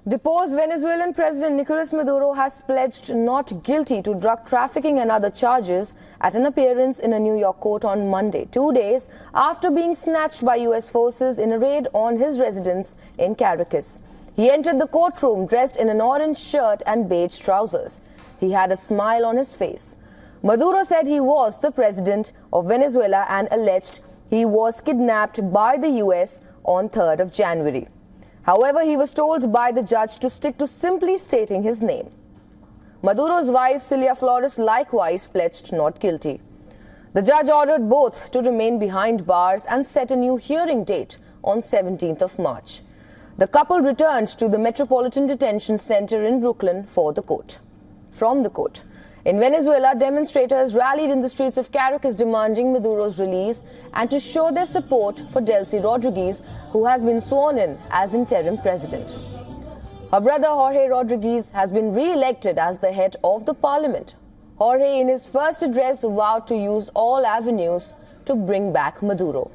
Deposed Venezuelan President Nicolas Maduro has pledged not guilty to drug trafficking and other charges at an appearance in a New York court on Monday, 2 days after being snatched by U.S. forces in a raid on his residence in Caracas. He entered the courtroom dressed in an orange shirt and beige trousers. He had a smile on his face. Maduro said he was the president of Venezuela and alleged he was kidnapped by the U.S. on 3rd of January. However, he was told by the judge to stick to simply stating his name. Maduro's wife, Celia Flores, likewise pledged not guilty. The judge ordered both to remain behind bars and set a new hearing date on 17th of March. The couple returned to the Metropolitan Detention Center in Brooklyn from the court. In Venezuela, demonstrators rallied in the streets of Caracas demanding Maduro's release and to show their support for Delcy Rodriguez, who has been sworn in as interim president. Her brother Jorge Rodriguez has been re-elected as the head of the parliament. Jorge, in his first address, vowed to use all avenues to bring back Maduro.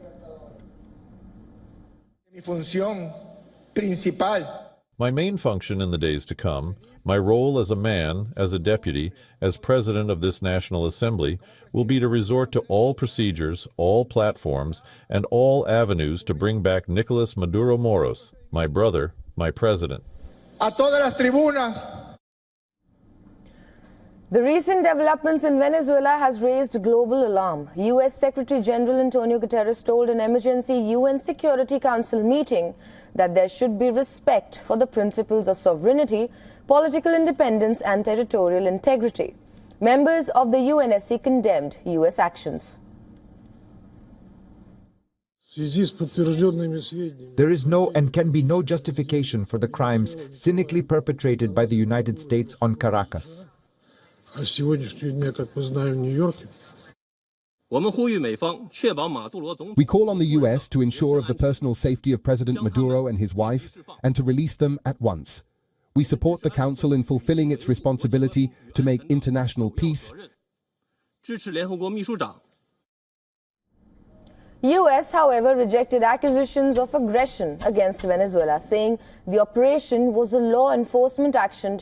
My main function in the days to come, my role as a man, as a deputy, as president of this National Assembly, will be to resort to all procedures, all platforms, and all avenues to bring back Nicolas Maduro Moros, my brother, my president. A todas las tribunas. The recent developments in Venezuela has raised global alarm. U.S. Secretary General Antonio Guterres told an emergency UN Security Council meeting that there should be respect for the principles of sovereignty, political independence and territorial integrity. Members of the UNSC condemned U.S. actions. There is no and can be no justification for the crimes cynically perpetrated by the United States on Caracas. We call on the U.S. to ensure of the personal safety of President Maduro and his wife and to release them at once. We support the Council in fulfilling its responsibility to make international peace. U.S., however, rejected accusations of aggression against Venezuela, saying the operation was a law enforcement action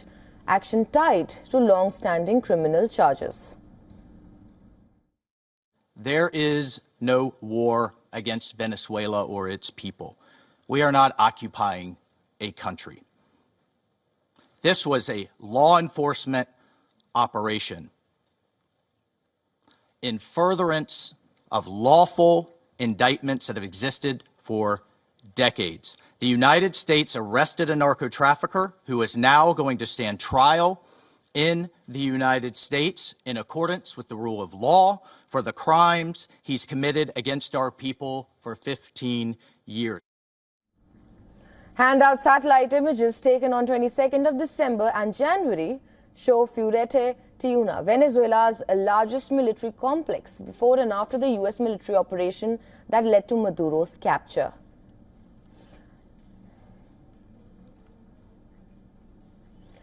tied to long-standing criminal charges. There is no war against Venezuela or its people. We are not occupying a country. This was a law enforcement operation in furtherance of lawful indictments that have existed for decades. The United States arrested a narco-trafficker who is now going to stand trial in the United States in accordance with the rule of law for the crimes he's committed against our people for 15 years. Handout satellite images taken on 22nd of December and January show Fuerte Tiuna, Venezuela's largest military complex, before and after the U.S. military operation that led to Maduro's capture.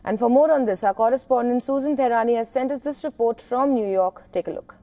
And for more on this, our correspondent Susan Tehrani has sent us this report from New York. Take a look.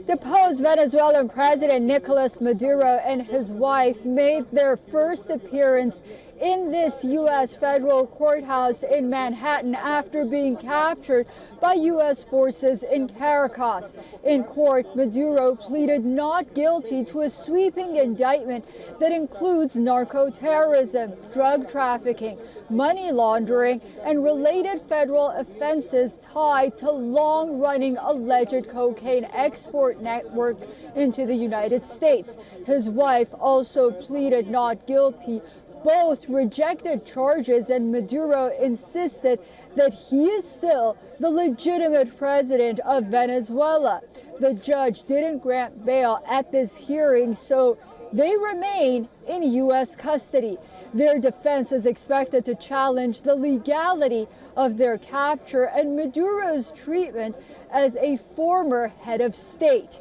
Deposed Venezuelan President Nicolas Maduro and his wife made their first appearance in this U.S. federal courthouse in Manhattan after being captured by U.S. forces in Caracas. In court, Maduro pleaded not guilty to a sweeping indictment that includes narco-terrorism, drug trafficking, money laundering, and related federal offenses tied to long-running alleged cocaine export network into the United States. His wife also pleaded not guilty. Both rejected charges, and Maduro insisted that he is still the legitimate president of Venezuela. The judge didn't grant bail at this hearing, so they remain in U.S. custody. Their defense is expected to challenge the legality of their capture and Maduro's treatment as a former head of state.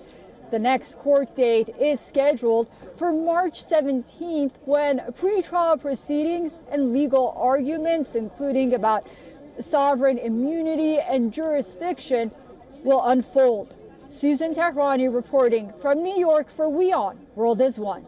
The next court date is scheduled for March 17th, when pretrial proceedings and legal arguments, including about sovereign immunity and jurisdiction, will unfold. Susan Tehrani reporting from New York for WION World is One.